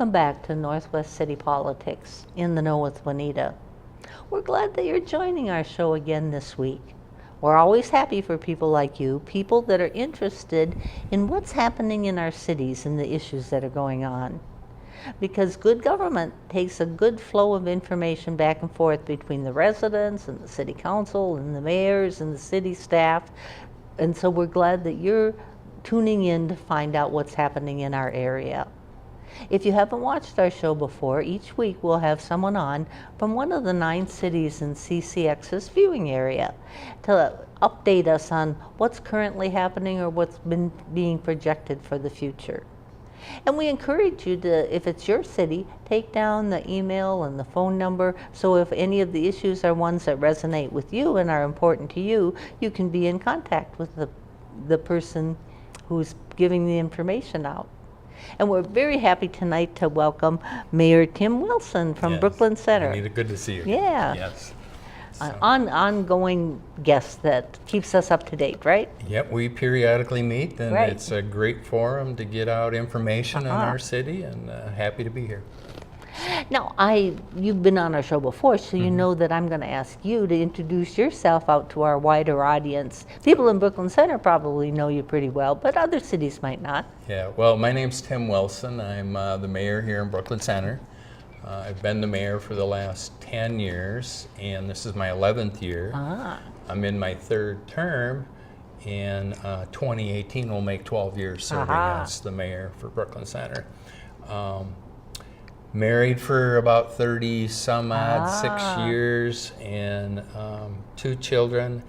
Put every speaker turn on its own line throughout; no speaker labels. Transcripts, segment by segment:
Welcome back to Northwest City Politics in the Know with Juanita. We're glad that you're joining our show again this week. We're always happy for people like you, people that are interested in what's happening in our cities and the issues that are going on. Because good government takes a good flow of information back and forth between the residents and the city council and the mayors and the city staff. And so we're glad that you're tuning in to find out what's happening in our area. If you haven't watched our show before, each week we'll have someone on from one of the 9 cities in CCX's viewing area to update us on what's currently happening or what's been being projected for the future. And we encourage you to, if it's your city, take down the email and the phone number, so if any of the issues are ones that resonate with you and are important to you, you can be in contact with the person who's giving the information out. And we're very happy tonight to welcome Mayor Tim Willson from Brooklyn Center.
Anita, good to see you.
Yeah.
Yes.
An ongoing guest that keeps us up to date, right?
Yep, we periodically meet, and
Right.
it's a great forum to get out information on our city, and happy to be here.
Now, you've been on our show before, so you know that I'm going to ask you to introduce yourself out to our wider audience. People in Brooklyn Center probably know you pretty well, but other cities might not.
Yeah, well, my name's Tim Willson. I'm the mayor here in Brooklyn Center. I've been the mayor for the last 10 years, and this is my 11th year. I'm in my 3rd term, and 2018 will make 12 years serving as the mayor for Brooklyn Center. Married for about 30 some odd, 6 years, and 2 children,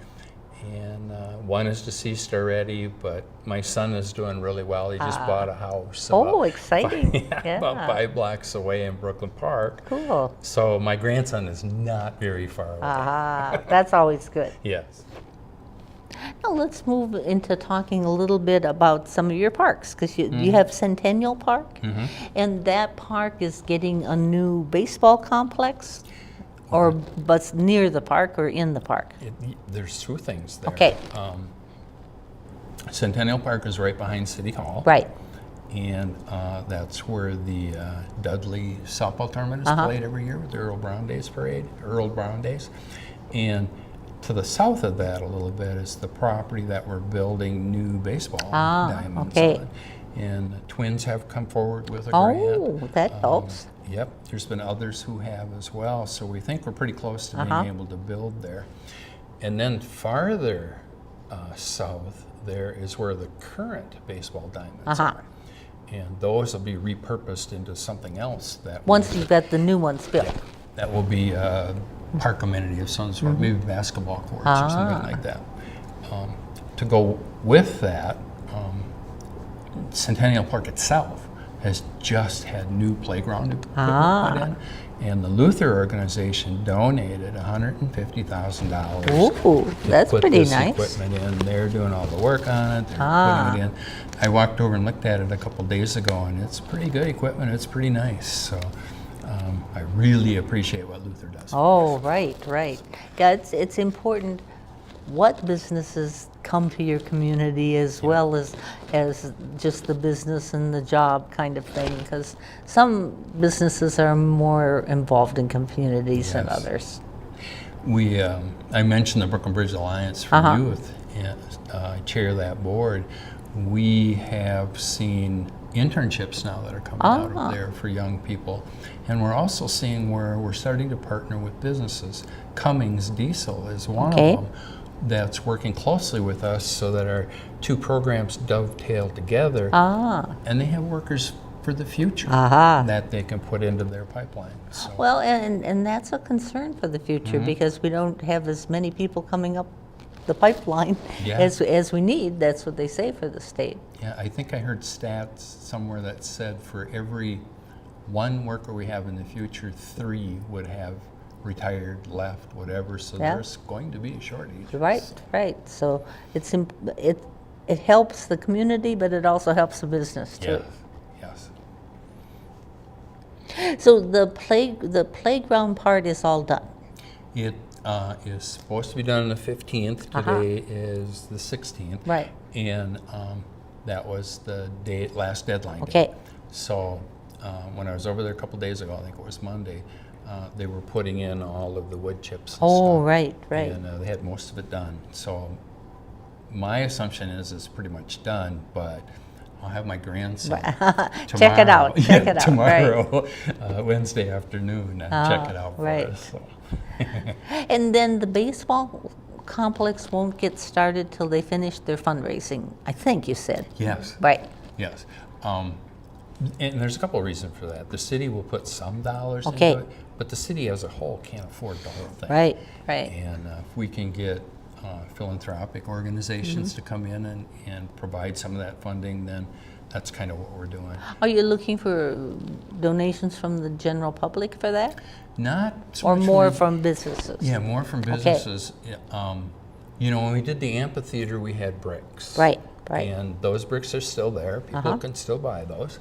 and one is deceased already, but my son is doing really well. He just bought a house.
Exciting.
About 5 blocks away in Brooklyn Park.
Cool.
So my grandson is not very far away.
That's always good.
Yes.
Now let's move into talking a little bit about some of your parks, because you have Centennial Park, and that park is getting a new baseball complex, but near the park or in the park?
There's 2 things there.
Okay.
Centennial Park is right behind City Hall.
Right.
And that's where the Dudley softball tournament is played every year with the Earl Brown Days parade, Earl Brown Days. And to the south of that a little bit is the property that we're building new baseball diamonds on. And the Twins have come forward with a grant.
Oh, that helps.
Yep, there's been others who have as well. So we think we're pretty close to being able to build there. And then farther south there is where the current baseball diamonds are. And those will be repurposed into something else.
Once you've got the new ones built.
Yeah, that will be park amenity of some sort, maybe basketball courts or something like that. To go with that, Centennial Park itself has just had new playground equipment put in, and the Luther organization donated $150,000.
Ooh, that's
put
pretty
this
nice.
equipment in. They're doing all the work on it. They're putting it in. I walked over and looked at it a couple days ago, and it's pretty good equipment. It's pretty nice. So I really appreciate what Luther does.
Oh, right. Yeah, it's important what businesses come to your community as well as just the business and the job kind of thing, because some businesses are more involved in communities than others.
I mentioned the Brooklyn Bridge Alliance for Youth, and I chair that board. We have seen internships now that are coming out of there for young people, and we're also seeing where we're starting to partner with businesses. Cummings Diesel is one of them that's working closely with us so that our 2 programs dovetail together, and they have workers for the future that they can put into their pipeline. So.
Well, and that's a concern for the future because we don't have as many people coming up the pipeline as we need. That's what they say for the state.
Yeah, I think I heard stats somewhere that said for every 1 worker we have in the future, 3 would have retired, left, whatever. So there's going to be a shortage.
Right. So it helps the community, but it also helps the business too.
Yes.
So the playground part is all done.
It is supposed to be done on the 15th. Today is the 16th.
Right.
And that was the last deadline.
Okay.
So when I was over there a couple days ago, I think it was Monday, they were putting in all of the wood chips and
Oh,
stuff.
right.
And they had most of it done. So my assumption is it's pretty much done, but I'll have my grandson
Check it out. Check it out.
tomorrow, Wednesday afternoon, and check it out for us. So.
And then the baseball complex won't get started till they finish their fundraising, I think you said.
Yes.
Right.
Yes. And there's a couple of reasons for that. The city will put some dollars
Okay.
into it, but the city as a whole can't afford the whole thing.
Right, right.
And if we can get philanthropic organizations to come in and provide some of that funding, then that's kind of what we're doing.
Are you looking for donations from the general public for that?
Not so
Or
much
more from businesses?
Yeah, more from businesses. You know, when we did the amphitheater, we had bricks.
Right, right.
And those bricks are still there. People can still buy those.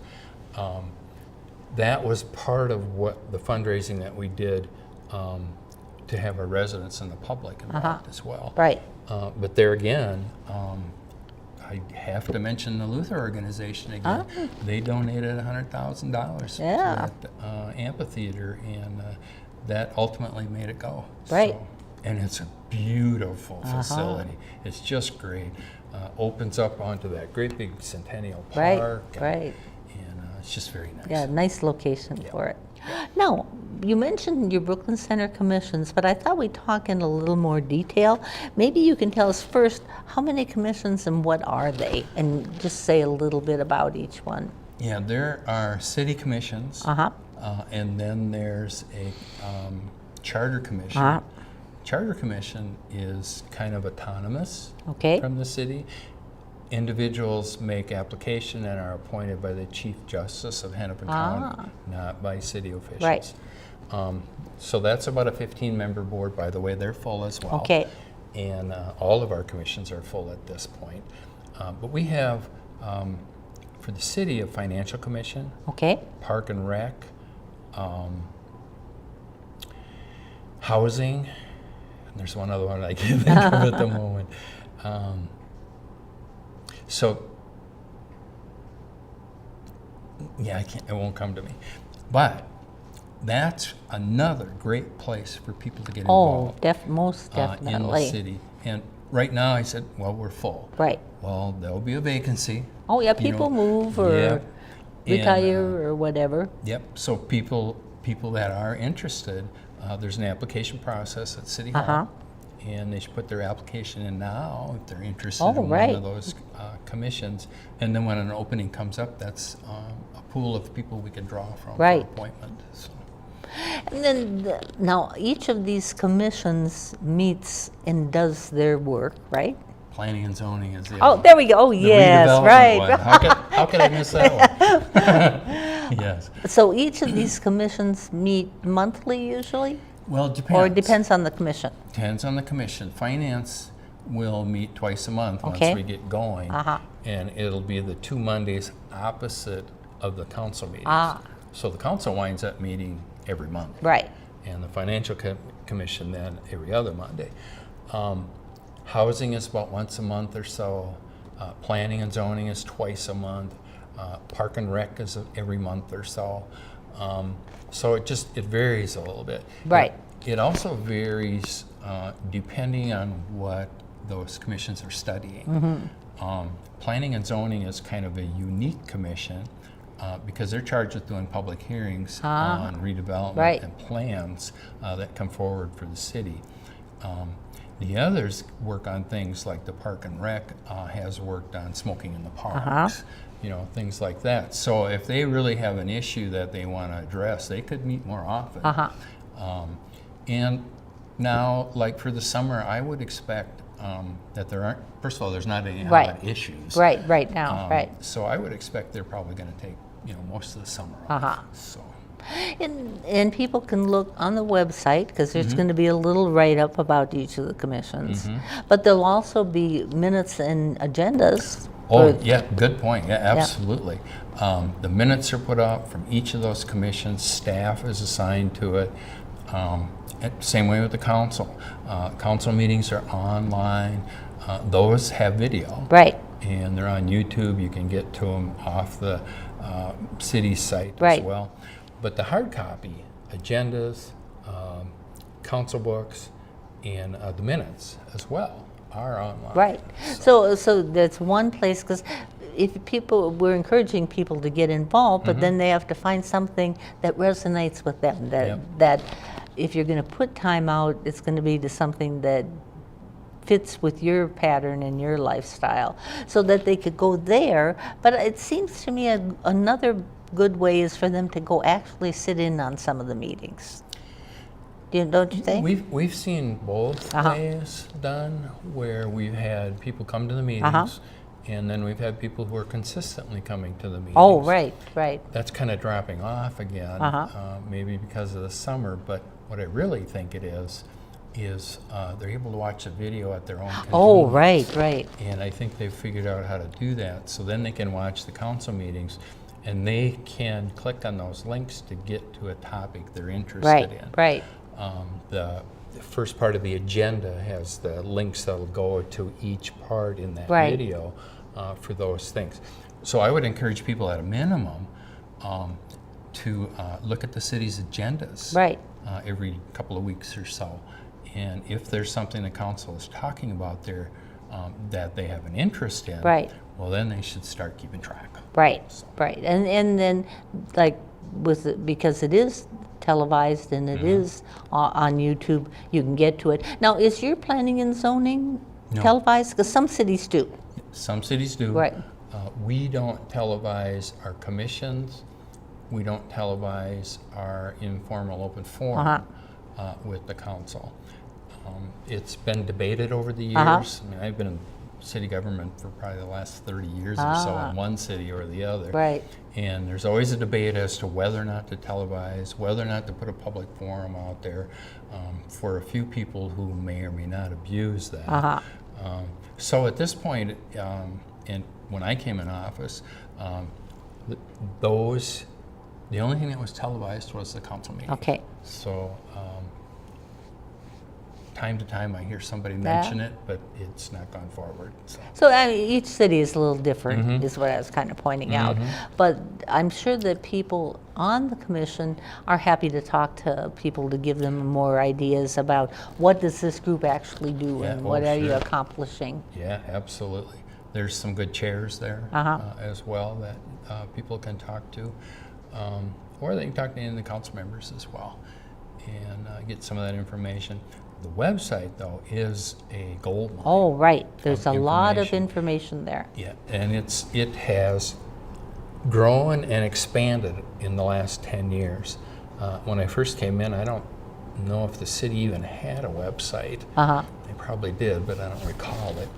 That was part of what the fundraising that we did to have our residents and the public involved as well.
Right.
But there again, I have to mention the Luther organization again. They donated $100,000
Yeah.
to that amphitheater, and that ultimately made it go.
Right.
So, and it's a beautiful facility. It's just great. Opens up onto that great big Centennial
Right,
Park.
right.
And it's just very nice.
Yeah, nice location for it. Now, you mentioned your Brooklyn Center commissions, but I thought we'd talk in a little more detail. Maybe you can tell us first, how many commissions and what are they? And just say a little bit about each one.
Yeah, there are city commissions, and then there's a charter commission. Charter commission is kind of autonomous from the city. Individuals make application and are appointed by the Chief Justice of Hennepin County, not by city officials.
Right.
So that's about a 15-member board. By the way, they're full as well.
Okay.
And all of our commissions are full at this point. But we have, for the city, a financial commission, Park and Rec, housing, and there's one other one I can't think of at the moment. So, yeah, it won't come to me. But that's another great place for people to get involved.
Most definitely.
In the city. And right now I said, well, we're full.
Right.
Well, there'll be a vacancy.
Oh, yeah, people move or retire or whatever.
Yep, so people that are interested, there's an application process at City Hall. And they should put their application in now if they're interested in one of those commissions. And then when an opening comes up, that's a pool of people we can draw from for appointment. So.
And then, now each of these commissions meets and does their work, right?
Planning and zoning is the
Oh, there we go. Oh, yes, right.
One. How could I miss that one? Yes.
So each of these commissions meet monthly usually?
Well, it depends.
Or it depends on the commission?
Depends on the commission. Finance will meet twice a month once we get going. And it'll be the 2 Mondays opposite of the council meetings. So the council winds up meeting every Monday.
Right.
And the financial commission then every other Monday. Housing is about once a month or so. Planning and zoning is twice a month. Park and Rec is every month or so. So it varies a little bit.
Right.
It also varies depending on what those commissions are studying. Planning and zoning is kind of a unique commission because they're charged with doing public hearings on redevelopment and plans that come forward for the city. The others work on things like the Park and Rec has worked on smoking in the parks, things like that. So if they really have an issue that they want to address, they could meet more often. And now, like for the summer, I would expect that there aren't, first of all, there's not any hot issues.
Right now.
So I would expect they're probably going to take, most of the summer off. So.
And people can look on the website because there's going to be a little write-up about each of the commissions. But there'll also be minutes and agendas.
Oh, yeah, good point. Yeah, absolutely. The minutes are put up from each of those commissions. Staff is assigned to it. Same way with the council. Council meetings are online. Those have video.
Right.
And they're on YouTube. You can get to them off the city site
Right.
as well. But the hard copy, agendas, council books, and the minutes as well are online.
Right. So that's one place, because we're encouraging people to get involved, but then they have to find something that resonates with them. That if you're going to put time out, it's going to be to something that fits with your pattern and your lifestyle, so that they could go there. But it seems to me another good way is for them to go actually sit in on some of the meetings. Don't you think?
We've seen both ways done, where we've had people come to the meetings, and then we've had people who are consistently coming to the meetings.
Oh, right.
That's kind of dropping off again, maybe because of the summer. But what I really think it is they're able to watch the video at their own convenience.
Oh, right.
And I think they've figured out how to do that. So then they can watch the council meetings, and they can click on those links to get to a topic they're interested in.
Right.
The first part of the agenda has the links that'll go to each part in that video for those things. So I would encourage people at a minimum to look at the city's agendas every couple of weeks or so. And if there's something the council is talking about there that they have an interest in, well, then they should start keeping track.
Right. And then, like, because it is televised and it is on YouTube, you can get to it. Now, is your planning and zoning televised? Because some cities do.
Some cities do.
Right.
We don't televise our commissions. We don't televise our informal open forum with the council. It's been debated over the years. I mean, I've been in city government for probably the last 30 years or so in one city or the other.
Right.
And there's always a debate as to whether or not to televise, whether or not to put a public forum out there for a few people who may or may not abuse that. So at this point, and when I came in office, the only thing that was televised was the council meeting.
Okay.
So time to time I hear somebody mention it, but it's not gone forward.
So I mean, each city is a little different, is what I was kind of pointing out. But I'm sure that people on the commission are happy to talk to people to give them more ideas about what does this group actually do and what are you accomplishing.
Yeah, absolutely. There's some good chairs there as well that people can talk to. Or they can talk to any of the council members as well and get some of that information. The website, though, is a gold mine.
Oh, right. There's a lot of information there.
Yeah, and it has grown and expanded in the last 10 years. When I first came in, I don't know if the city even had a website. They probably did, but I don't recall it.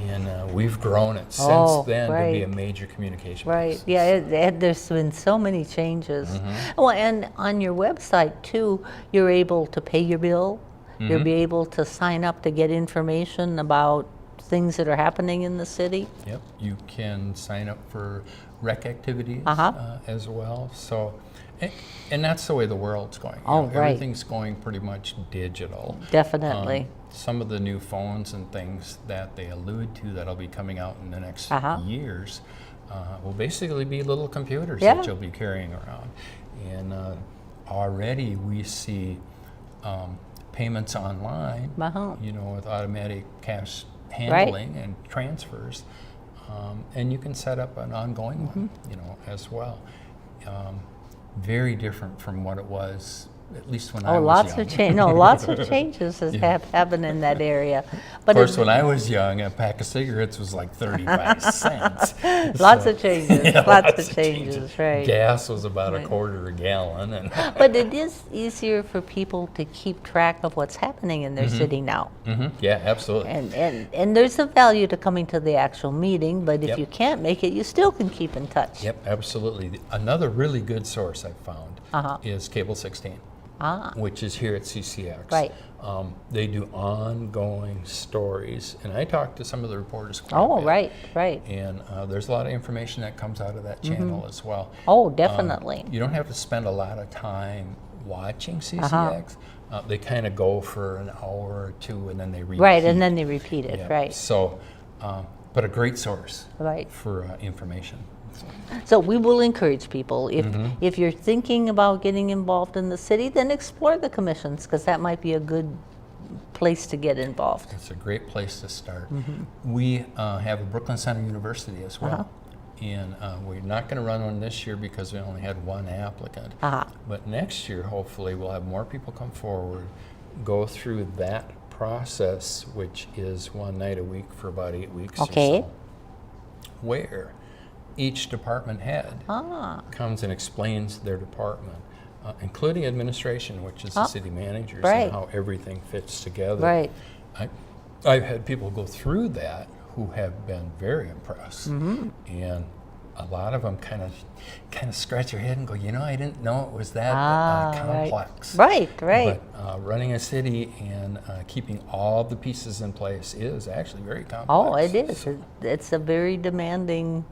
And we've grown it since then to be a major communication place.
Yeah, there's been so many changes. Well, and on your website, too, you're able to pay your bill. You'll be able to sign up to get information about things that are happening in the city.
Yep, you can sign up for rec activities as well. So, and that's the way the world's going. Everything's going pretty much digital.
Definitely.
Some of the new phones and things that they allude to that'll be coming out in the next years will basically be little computers that you'll be carrying around. And already we see payments online, with automatic cash handling and transfers, and you can set up an ongoing one, as well. Very different from what it was, at least when I was young.
Lots of changes have happened in that area. But
of course, when I was young, a pack of cigarettes was like 35 cents.
Lots of changes. Lots of changes. Right.
Gas was about a quarter a gallon.
But it is easier for people to keep track of what's happening in their city now.
Yeah, absolutely.
And there's a value to coming to the actual meeting, but if you can't make it, you still can keep in touch.
Yep, absolutely. Another really good source I've found is Cable 16. Which is here at CCX.
Right.
They do ongoing stories, and I talk to some of the reporters quite a bit.
Right.
And there's a lot of information that comes out of that channel as well.
Oh, definitely.
You don't have to spend a lot of time watching CCX. They kind of go for an hour or two, and then they repeat.
Right, and then they repeat it, right.
So, but a great source
right.
for information.
So we will encourage people, if you're thinking about getting involved in the city, then explore the commissions, because that might be a good place to get involved.
It's a great place to start. We have a Brooklyn Center University as well. And we're not going to run one this year because we only had one applicant. But next year, hopefully, we'll have more people come forward, go through that process, which is one night a week for about 8 weeks or so, where each department head comes and explains their department, including administration, which is the city managers, and how everything fits together. I've had people go through that who have been very impressed, and a lot of them kind of scratch their head and go, I didn't know it was that complex.
Right.
But running a city and keeping all the pieces in place is actually very complex.
Oh, it is. It's a very demanding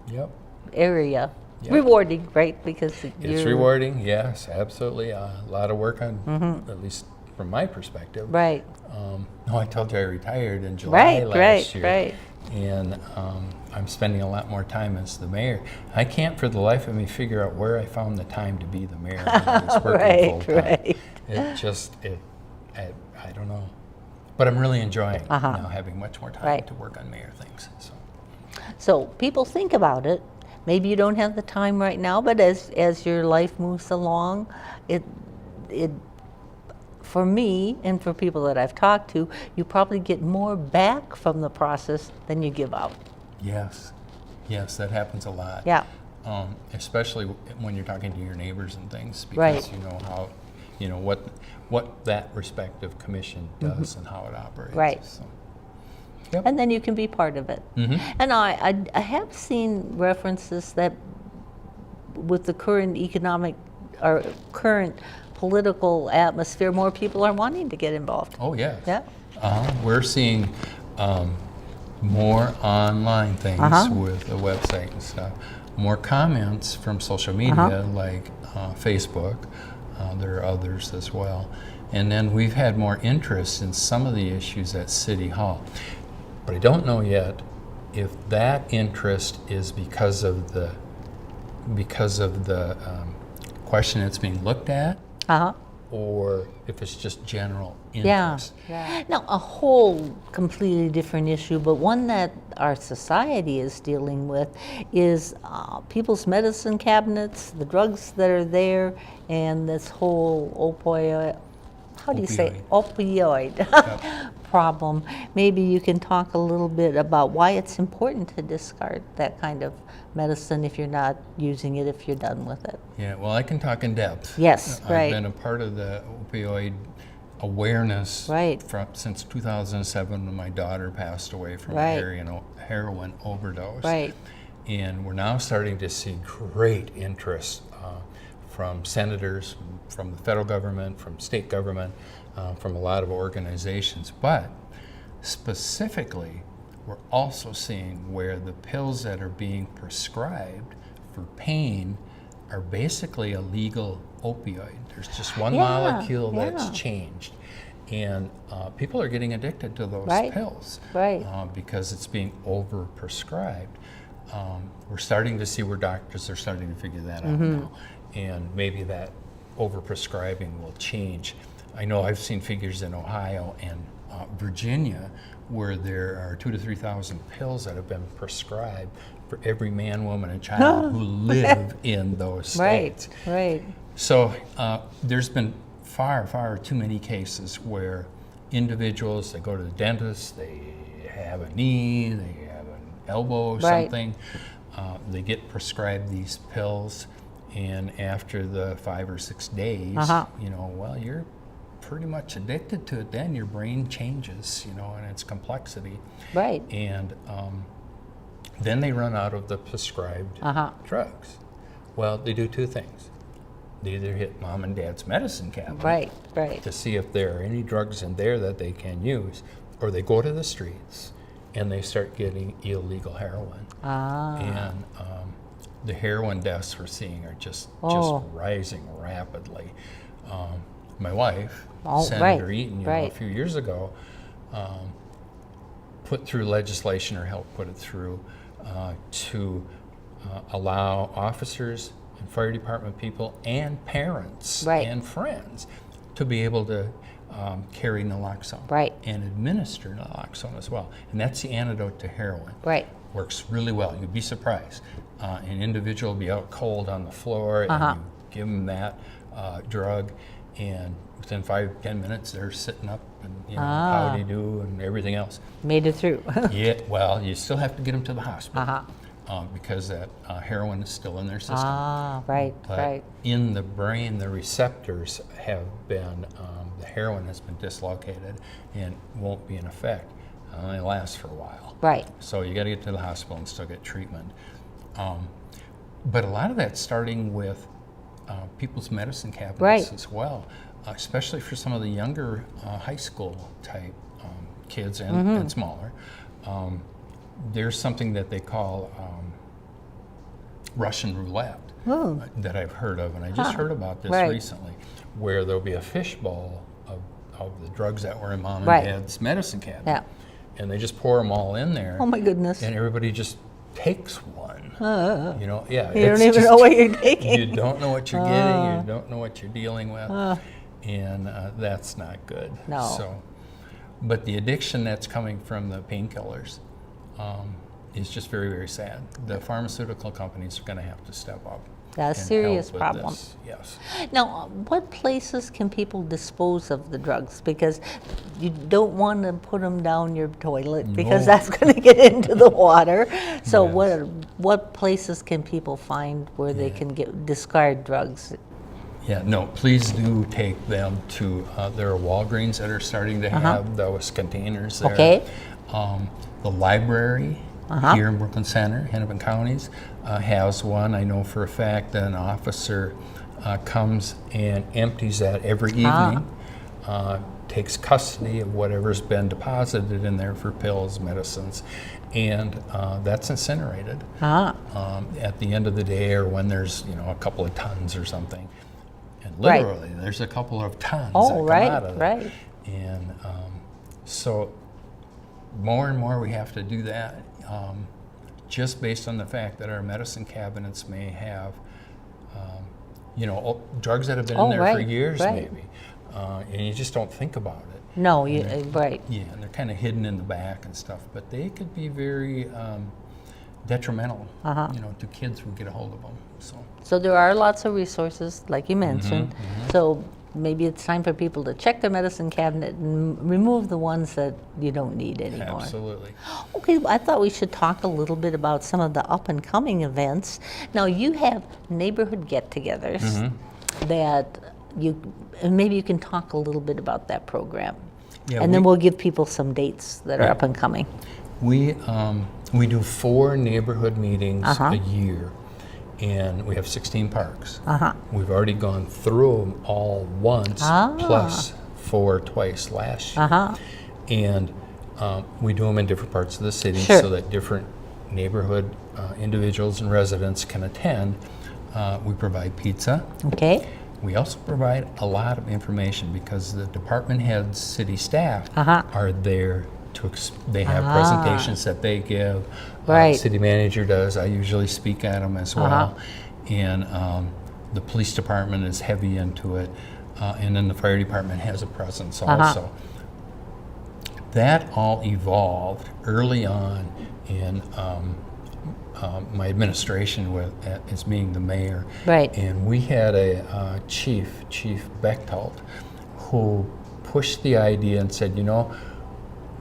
area.
Yep.
Rewarding, right? Because
it's rewarding, yes, absolutely. A lot of work on, at least from my perspective.
Right.
I told you I retired in July last year.
Right.
And I'm spending a lot more time as the mayor. I can't for the life of me figure out where I found the time to be the mayor when I was working full-time. It just, I don't know. But I'm really enjoying now having much more time to work on mayor things.
So people think about it. Maybe you don't have the time right now, but as your life moves along, it for me and for people that I've talked to, you probably get more back from the process than you give out.
Yes, that happens a lot.
Yeah.
Especially when you're talking to your neighbors and things, because you know how, what that respective commission does and how it operates.
Right.
So.
And then you can be part of it. And I have seen references that with the current economic or current political atmosphere, more people are wanting to get involved.
Oh, yes.
Yeah.
We're seeing more online things with the website and stuff. More comments from social media like Facebook. There are others as well. And then we've had more interest in some of the issues at City Hall. But I don't know yet if that interest is because of the question that's being looked at, or if it's just general interest.
Now, a whole completely different issue, but one that our society is dealing with is people's medicine cabinets, the drugs that are there, and this whole opioid problem. Maybe you can talk a little bit about why it's important to discard that kind of medicine if you're not using it, if you're done with it.
Yeah, well, I can talk in depth.
Yes,
I've been a part of the opioid awareness since 2007 when my daughter passed away from a heroin overdose. And we're now starting to see great interest from senators, from the federal government, from state government, from a lot of organizations. But specifically, we're also seeing where the pills that are being prescribed for pain are basically a legal opioid. There's just one molecule that's changed. And people are getting addicted to those pills because it's being overprescribed. We're starting to see where doctors are starting to figure that out now. And maybe that overprescribing will change. I know I've seen figures in Ohio and Virginia where there are 2,000 to 3,000 pills that have been prescribed for every man, woman, and child who live in those states. So there's been far too many cases where individuals, they go to the dentist, they have a knee, they have an elbow, something, they get prescribed these pills, and after the 5 or 6 days, well, you're pretty much addicted to it. Then your brain changes, and its complexity. And then they run out of the prescribed drugs. Well, they do two things. They either hit mom and dad's medicine cabinet to see if there are any drugs in there that they can use, or they go to the streets and they start getting illegal heroin. And the heroin deaths we're seeing are just rising rapidly. My wife, Senator Eaton, a few years ago, put through legislation, or helped put it through, to allow officers and fire department people and parents
Right.
and friends to be able to carry naloxone
Right.
and administer naloxone as well. And that's the antidote to heroin.
Right.
Works really well. You'd be surprised. An individual will be out cold on the floor, and you give them that drug, and within 5-10 minutes they're sitting up and howdy do and everything else.
Made it through.
Yeah, well, you still have to get them to the hospital because that heroin is still in their system.
Right,
But
right.
in the brain, the receptors have been, the heroin has been dislocated and won't be in effect. It only lasts for a while.
Right.
So you got to get to the hospital and still get treatment. But a lot of that's starting with people's medicine cabinets
Right.
as well, especially for some of the younger high school type kids and smaller. There's something that they call Russian roulette that I've heard of, and I just heard about this
Right.
recently, where there'll be a fishbowl of the drugs that were in mom and
Right.
dad's medicine cabinet.
Yeah.
And they just pour them all in there.
Oh my goodness.
And everybody just takes one. Yeah.
You don't
it's
even
just-
know what you're taking.
You don't know what you're getting. You don't know what you're dealing with, and that's not good.
No.
So, but the addiction that's coming from the painkillers is just very, very sad. The pharmaceutical companies are going to have to step up.
That's a
and
serious
help with
problem.
this. Yes.
Now, what places can people dispose of the drugs? Because you don't want to put them down your toilet because
No.
that's going to get into the water. So
Yes.
what places can people find where they can discard drugs?
Yeah, no, please do take them to, there are Walgreens that are starting to have those containers there.
Okay.
The library here in Brooklyn Center, Hennepin Counties, has one. I know for a fact that an officer comes and empties that every evening, takes custody of whatever's been deposited in there for pills, medicines, and that's incinerated at the end of the day, or when there's a couple of tons or something. And
Right.
literally, there's a couple of tons
Oh,
that come
right,
out of
right.
it. And so more and more we have to do that, just based on the fact that our medicine cabinets may have, drugs that have been in there for years, maybe, and you just don't think about it.
No, right.
Yeah, and they're kind of hidden in the back and stuff, but they could be very detrimental, to kids who get a hold of them.
So there are lots of resources, like you mentioned. So maybe it's time for people to check their medicine cabinet and remove the ones that you don't need anymore.
Absolutely.
Okay, I thought we should talk a little bit about some of the up-and-coming events. Now, you have neighborhood get-togethers that and maybe you can talk a little bit about that program.
Yeah,
and then we'll give people some dates that are up and coming.
We do 4 neighborhood meetings a year, and we have 16 parks. We've already gone through them all once, plus 4 twice last year. And we do them in different parts of the city so that different neighborhood individuals and residents can attend. We provide pizza.
Okay.
We also provide a lot of information because the department heads, city staff are there to, they have presentations that they give.
Right.
City manager does. I usually speak at them as well. And the police department is heavy into it. And then the fire department has a presence also. That all evolved early on in my administration as being the mayor.
Right.
And we had a Chief Bechtold, who pushed the idea and said,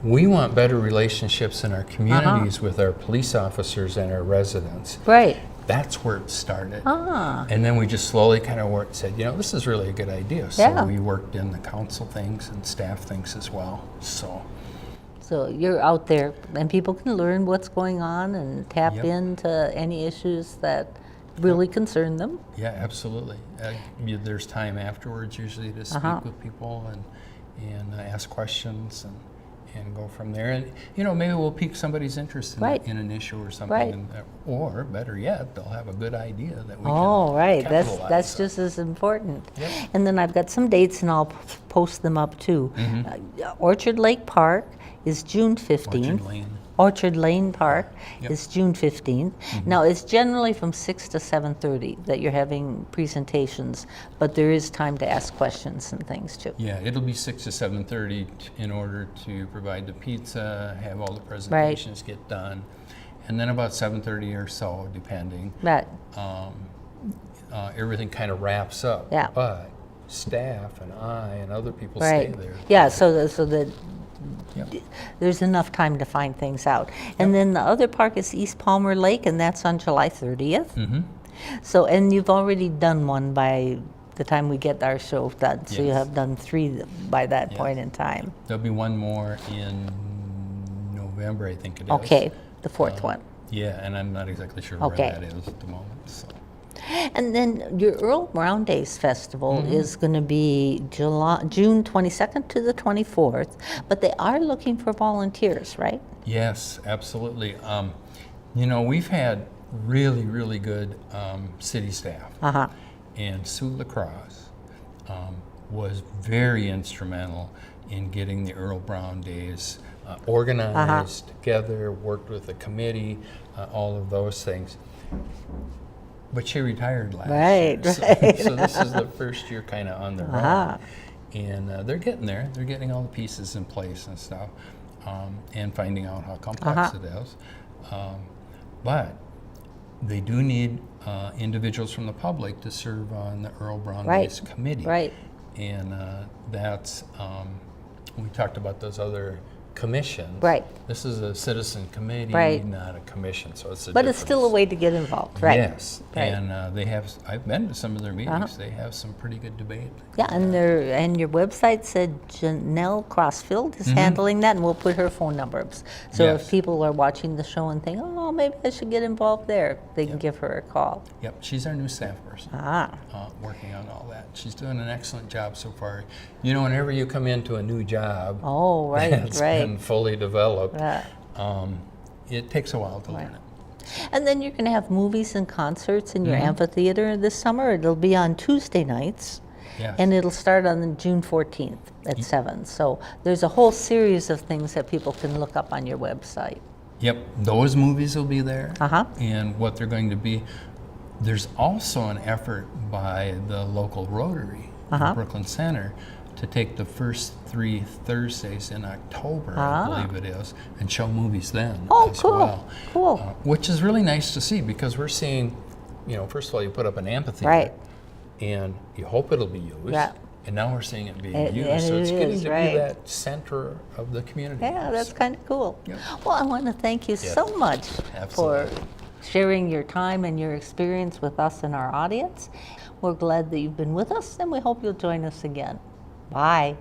we want better relationships in our communities with our police officers and our residents.
Right.
That's where it started. And then we just slowly kind of said, this is really a good idea. So we worked in the council things and staff things as well.
So you're out there, and people can learn what's going on and tap into any issues that really concern them.
Yeah, absolutely. There's time afterwards usually to speak with people and ask questions and go from there. And maybe we'll pique somebody's interest in an issue or something, or better yet, they'll have a good idea that we can capitalize
That's
on.
just as important.
Yep.
And then I've got some dates, and I'll post them up too. Orchard Lake Park is June 15th.
Orchard Lane.
Orchard Lane Park
Yep.
is June 15th. Now, it's generally from 6 to 7:30 that you're having presentations, but there is time to ask questions and things too.
Yeah, it'll be 6 to 7:30 in order to provide the pizza, have all the presentations get done, and then about 7:30 or so, depending,
Right.
everything kind of wraps up.
Yeah.
But staff and I and other people
Right.
stay there.
Yeah, so that
Yep.
there's enough time to find things out. And then the other park is East Palmer Lake, and that's on July 30th.
Mm-hmm.
So, and you've already done one by the time we get our show done. So you
Yes.
have done 3 by that
Yes.
point in time.
There'll be one more in November, I think it is.
Okay, the 4th one.
Yeah, and I'm not exactly sure
Okay.
where that is at the moment. So.
And then your Earl Brown Days Festival is going to be June 22nd to the 24th, but they are looking for volunteers, right?
Yes, absolutely. You know, we've had really, really good city staff.
Uh-huh.
And Sue LaCrosse was very instrumental in getting the Earl Brown Days organized together, worked with the committee, all of those things. But she retired last
Right,
year.
right.
So this is the first year kind of on their own. And they're getting there. They're getting all the pieces in place and stuff, and finding out how complex it is. But they do need individuals from the public to serve on the Earl Brown Days committee.
Right.
And that's, we talked about those other commissions.
Right.
This is a citizen committee,
Right.
not a commission, so it's a
But it's still a
difference.
way to get involved, right?
Yes,
Right.
and they have, I've been to some of their meetings, they have some pretty good debate.
Yeah, and your website said Janelle Crossfield is handling that, and we'll put her phone numbers. So
Yes.
if people are watching the show and think, oh, maybe I should get involved there, they can give her a call.
Yep, she's our new staff person, working on all that. She's doing an excellent job so far. You know, whenever you come into a new job,
Oh, right,
that's
right.
been fully developed,
Yeah.
it takes a while to learn it.
And then you're going to have movies and concerts in your amphitheater this summer. It'll be on Tuesday nights.
Yes.
And it'll start on June 14th at 7. So there's a whole series of things that people can look up on your website.
Yep, those movies will be there.
Uh-huh.
And what they're going to be. There's also an effort by the local Rotary, the Brooklyn Center, to take the first 3 Thursdays in October, I believe it is, and show movies then
Oh,
as
cool,
well.
cool.
Which is really nice to see because we're seeing, you know, first of all, you put up an amphitheater,
Right.
and you hope it'll be used.
Yeah.
And now we're seeing it being
And
used. So
it
it's getting
is,
to
right.
be that center of the community.
Yeah, that's
So,
kind of cool.
Yep.
Well, I want to thank you so much
Absolutely.
for sharing your time and your experience with us and our audience. We're glad that you've been with us, and we hope you'll join us again. Bye.